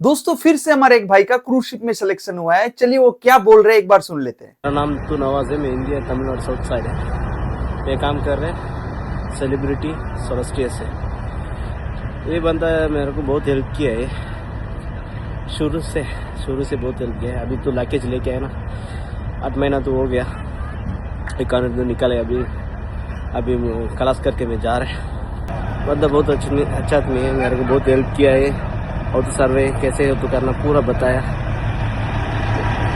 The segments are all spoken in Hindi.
दोस्तों फिर से हमारे एक भाई का क्रूज शिप में सिलेक्शन हुआ है। चलिए वो क्या बोल रहे हैं एक बार सुन लेते हैं। मेरा नाम तो नवाज है। मैं इंडिया तमिलनाडु साउथ साइड है। ये काम कर रहे हैं सेलिब्रिटी सोलस्टिया से। ये बंदा मेरे को बहुत हेल्प किया है शुरू से बहुत हेल्प किया है। अभी तो लाकेज लेके आए ना, 8 महीना तो हो गया। एक कानून तो निकाले अभी क्लास करके मैं जा रहा है। बंदा बहुत अच्छा आदमी है, मेरे को बहुत हेल्प किया है। और तो सर्वे कैसे तो करना पूरा बताया,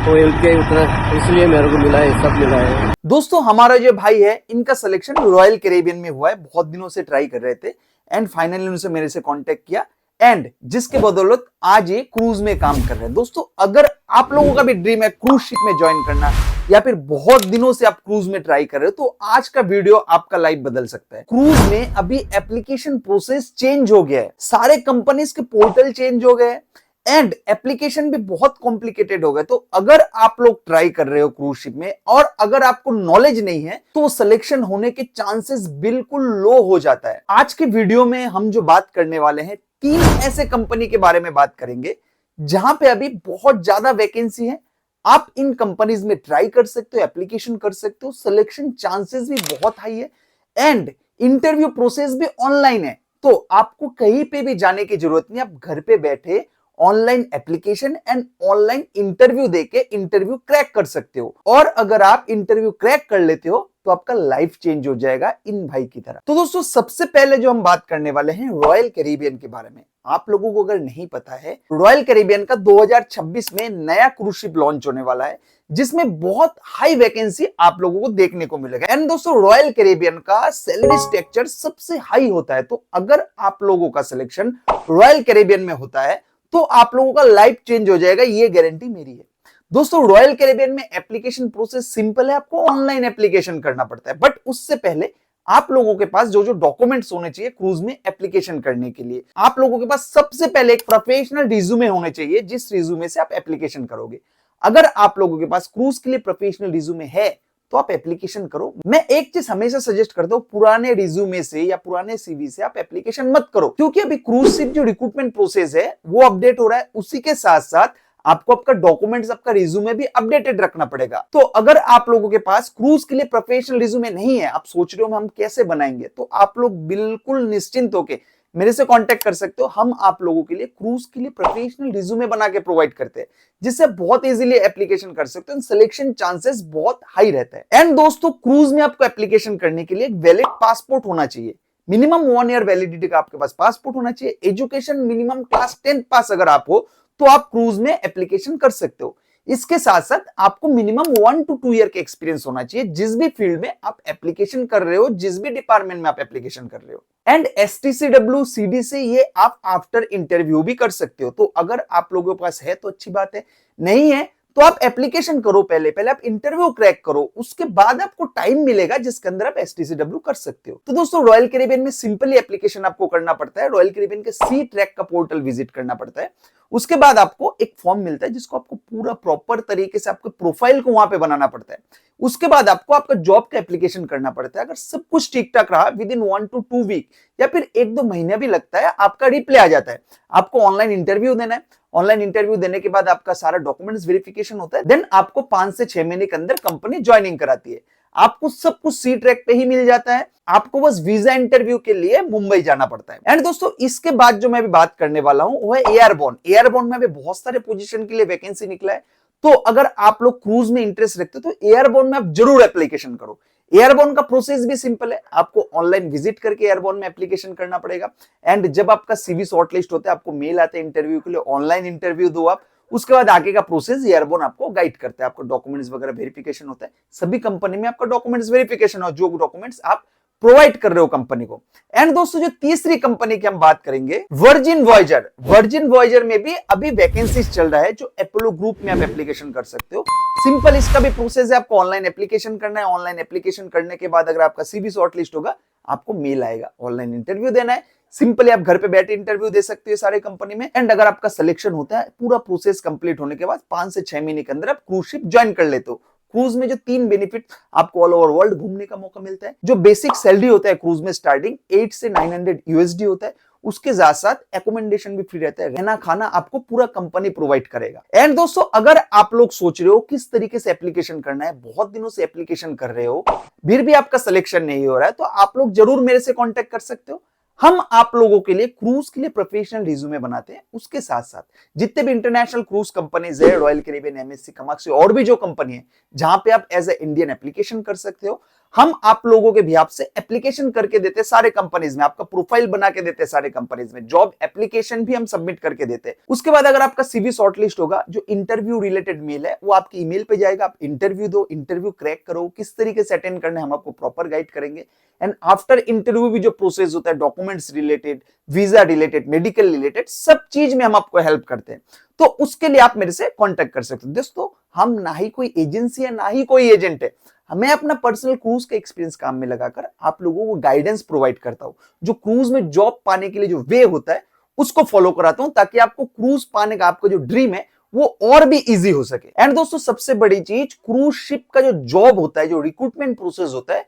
तो हेल्प किया उतना, इसलिए मेरे को मिला है, सब मिला है। दोस्तों हमारा जो भाई है इनका सिलेक्शन रॉयल कैरेबियन में हुआ है। बहुत दिनों से ट्राई कर रहे थे एंड फाइनली उनसे मेरे से कांटेक्ट किया एंड जिसके बदौलत आज ये क्रूज में काम कर रहे हैं। दोस्तों अगर आप लोगों का भी ड्रीम है क्रूज शिप में ज्वाइन करना या फिर बहुत दिनों से आप क्रूज में ट्राई कर रहे हो, तो आज का वीडियो आपका लाइफ बदल सकता है। क्रूज में अभी एप्लीकेशन प्रोसेस चेंज हो गया है, सारे कंपनीज के पोर्टल चेंज हो गए एंड एप्लीकेशन भी बहुत कॉम्प्लिकेटेड हो गए। तो अगर आप लोग ट्राई कर रहे हो क्रूज शिप में और अगर आपको नॉलेज नहीं है तो सिलेक्शन होने के चांसेस बिल्कुल लो हो जाता है। आज के वीडियो में हम जो बात करने वाले हैं 3 ऐसे कंपनी के बारे में बात करेंगे जहां पे अभी बहुत ज्यादा वैकेंसी है। आप इन कंपनीज में ट्राई कर सकते हो, एप्लीकेशन कर सकते हो, सिलेक्शन चांसेस भी बहुत हाई है एंड इंटरव्यू प्रोसेस भी ऑनलाइन है। तो आपको कहीं पे भी जाने की जरूरत नहीं, आप घर पे बैठे online application and online interview देके इंटरव्यू क्रैक कर सकते हो। और अगर आप इंटरव्यू क्रैक कर लेते हो तो आपका लाइफ चेंज हो जाएगा इन भाई की तरह। तो दोस्तों सबसे पहले जो हम बात करने वाले हैं रॉयल कैरिबियन के बारे में। आप लोगों को अगर नहीं पता है, रॉयल कैरिबियन का 2026 में नया क्रूज शिप लॉन्च होने वाला है जिसमें बहुत हाई वैकेंसी आप लोगों को देखने को मिलेगा। एंड दोस्तों रॉयल कैरिबियन का सैलरी स्ट्रक्चर सबसे हाई होता है। तो अगर आप लोगों का सिलेक्शन रॉयल कैरिबियन में होता है तो आप लोगों का लाइफ चेंज हो जाएगा, ये गारंटी मेरी है। दोस्तों रॉयल कैरिबियन में एप्लीकेशन प्रोसेस सिंपल है, आपको ऑनलाइन एप्लीकेशन करना पड़ता है। बट उससे पहले आप लोगों के पास जो जो डॉक्यूमेंट्स होने चाहिए क्रूज में एप्लीकेशन करने के लिए, आप लोगों के पास सबसे पहले एक प्रोफेशनल रिज्यूमे होने चाहिए जिस रिज्यूमे से आप एप्लीकेशन करोगे। अगर आप लोगों के पास क्रूज के लिए प्रोफेशनल रिज्यूमे है तो आप एप्लीकेशन करो। मैं एक चीज हमेशा सजेस्ट करता हूं, पुराने रिज्यूमे से या पुराने सीवी से आप एप्लीकेशन मत करो, क्योंकि अभी क्रूज शिप जो रिक्रूटमेंट प्रोसेस है वो अपडेट हो रहा है। उसी के साथ साथ आपको आपका डॉक्यूमेंट्स, आपका रिज्यूमे भी अपडेटेड रखना पड़ेगा। तो अगर आप लोगों के पास क्रूज के लिए प्रोफेशनल रिज्यूमे नहीं है, आप सोच रहे हो हम कैसे बनाएंगे, तो आप लोग बिल्कुल निश्चिंत होके मेरे से कांटेक्ट कर सकते हो। हम आप लोगों के लिए क्रूज के लिए प्रोफेशनल रिज्यूमे बना के प्रोवाइड करते हैं जिससे बहुत इजीली एप्लीकेशन कर सकते हो। सिलेक्शन चांसेस बहुत हाई रहते हैं। एंड दोस्तों क्रूज में आपको एप्लीकेशन करने के लिए एक वैलिड पासपोर्ट होना चाहिए। मिनिमम 1 ईयर वैलिडिटी का आपके पास पासपोर्ट होना चाहिए। एजुकेशन मिनिमम क्लास 10 पास अगर आप हो तो आप क्रूज में एप्लीकेशन कर सकते हो। इसके साथ साथ आपको मिनिमम 1 to 2 ईयर का एक्सपीरियंस होना चाहिए जिस भी फील्ड में आप एप्लीकेशन कर रहे हो, जिस भी डिपार्टमेंट में आप एप्लीकेशन कर रहे हो। एंड STCW CDC ये आप आफ्टर इंटरव्यू भी कर सकते हो। तो अगर आप लोगों के पास है तो अच्छी बात है, नहीं है तो आप एप्लीकेशन करो, पहले आप इंटरव्यू क्रैक करो, उसके बाद आपको टाइम मिलेगा जिसके अंदर आप STCW कर सकते हो। तो दोस्तों रॉयल कैरिबियन में सिंपली एप्लीकेशन आपको करना पड़ता है। रॉयल कैरिबियन के सी ट्रैक का पोर्टल विजिट करना पड़ता है। उसके बाद आपको एक फॉर्म मिलता है जिसको आपको पूरा प्रॉपर तरीके से आपके प्रोफाइल को वहां पे बनाना पड़ता है। उसके बाद आपको आपका जॉब का एप्लीकेशन करना पड़ता है। अगर सब कुछ ठीक ठाक रहा, विद इन 1 to 2 वीक या फिर 1-2 महीना भी लगता है, आपका रिप्लाई आ जाता है। आपको ऑनलाइन इंटरव्यू देना है। ऑनलाइन इंटरव्यू देने के बाद आपका सारा डॉक्यूमेंट्स वेरिफिकेशन होता है। देन आपको 5 से 6 महीने के अंदर कंपनी ज्वाइनिंग कराती है। आपको सब कुछ सी ट्रैक पे ही मिल जाता है। आपको बस वीजा इंटरव्यू के लिए मुंबई जाना पड़ता है। एंड दोस्तों इसके बाद जो मैं अभी बात करने वाला हूं वो है एयरबोर्न। एयरबोर्न में भी बहुत सारे पोजीशन के लिए वैकेंसी निकला है। तो अगर आप लोग क्रूज में इंटरेस्ट रखते हो तो एयरबोर्न में आप जरूर एप्लीकेशन करो। एयरबोर्न का प्रोसेस भी सिंपल है, आपको ऑनलाइन विजिट करके एयरबोर्न में एप्लीकेशन करना पड़ेगा। एंड जब आपका सीवी शॉर्टलिस्ट होता है, आपको मेल आता है इंटरव्यू के लिए, ऑनलाइन इंटरव्यू दो आप। उसके बाद आगे का प्रोसेस एयरबोर्न आपको गाइड करता है। आपको डॉक्यूमेंट्स वगैरह वेरिफिकेशन होता है। सभी कंपनी में आपका डॉक्यूमेंट्स वेरिफिकेशन और जो डॉक्यूमेंट्स आप प्रोवाइड कर रहे हो कंपनी को। एंड दोस्तों जो तीसरी कंपनी की हम बात करेंगे, वर्जिन वॉयेजर। वर्जिन वॉयेजर में भी अभी वैकेंसीज चल रहा है जो अपोलो ग्रुप में आप एप्लीकेशन कर सकते हो। सिंपल इसका भी प्रोसेस है, आपको ऑनलाइन एप्लीकेशन करना है। ऑनलाइन एप्लीकेशन करने के बाद अगर आपका सीवी शॉर्टलिस्ट होगा, आपको मेल आएगा, ऑनलाइन इंटरव्यू देना है। सिंपली आप घर पे बैठे इंटरव्यू दे सकते हो सारे कंपनी में। एंड अगर आपका सिलेक्शन होता है, पूरा प्रोसेस कंप्लीट होने के बाद 5 से 6 महीने के अंदर आप क्रूज शिप ज्वाइन कर लेते हो। क्रूज में जो 3 बेनिफिट आपको ऑल ओवर वर्ल्ड घूमने का मौका मिलता है, जो बेसिक सैलरी होता है क्रूज में स्टार्टिंग 8 से 900 USD होता है, उसके साथ साथ एकोमोडेशन भी फ्री रहता है, रहना खाना आपको पूरा कंपनी प्रोवाइड करेगा। एंड दोस्तों, अगर आप लोग सोच रहे हो किस तरीके से एप्लीकेशन करना है, बहुत दिनों से एप्लीकेशन कर रहे हो फिर भी आपका सिलेक्शन नहीं हो रहा है, तो आप लोग जरूर मेरे से कांटेक्ट कर सकते हो। हम आप लोगों के लिए क्रूज के लिए प्रोफेशनल रिज्यूमे बनाते हैं। उसके साथ साथ जितने भी इंटरनेशनल क्रूज कंपनीज है, रॉयल कैरिबियन, एमएससी, कमाक्सी और भी जो कंपनी है जहां पे आप एज ए इंडियन एप्लीकेशन कर सकते हो, हम आप लोगों के बिहाफ से एप्लीकेशन करके देते हैं सारे कंपनीज में, आपका प्रोफाइल बना के देते हैं सारे कंपनीज में, जॉब एप्लीकेशन भी हम सबमिट करके देते हैं। उसके बाद अगर आपका सीवी शॉर्टलिस्ट होगा, जो इंटरव्यू रिलेटेड मेल है वो आपकी ईमेल पे जाएगा, आप इंटरव्यू दो, इंटरव्यू क्रैक करो, किस तरीके से अटेंड करना है हम आपको प्रॉपर गाइड करेंगे। एंड आफ्टर इंटरव्यू भी जो प्रोसेस होता है, documents related, visa related, medical related, सब चीज में हम आपको हेल्प करते हैं। तो उसके लिए आप मेरे से कांटेक्ट कर सकते हो। दोस्तों, हम ना ही कोई एजेंसी है ना ही कोई एजेंट है, मैं अपना पर्सनल क्रूज का एक्सपीरियंस काम में लगाकर आप लोगों को गाइडेंस प्रोवाइड करता हूं। जो क्रूज में जॉब पाने के लिए जो वे होता है उसको फॉलो कराता हूं, ताकि आपको क्रूज पाने का आपका जो ड्रीम है वो और भी इजी हो सके। एंड दोस्तों, सबसे बड़ी चीज, क्रूज शिप का जो जॉब होता है, जो रिक्रूटमेंट प्रोसेस होता है,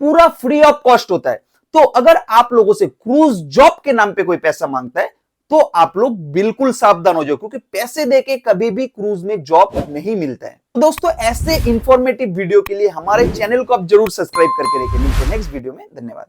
पूरा फ्री ऑफ कॉस्ट होता है। तो अगर आप लोगों से क्रूज जॉब के नाम पे कोई पैसा मांगता है तो आप लोग बिल्कुल सावधान हो जाओ, क्योंकि पैसे देके कभी भी क्रूज में जॉब नहीं मिलता है। तो दोस्तों, ऐसे इंफॉर्मेटिव वीडियो के लिए हमारे चैनल को आप जरूर सब्सक्राइब करके रखें। मिलते हैं नेक्स्ट वीडियो में। धन्यवाद।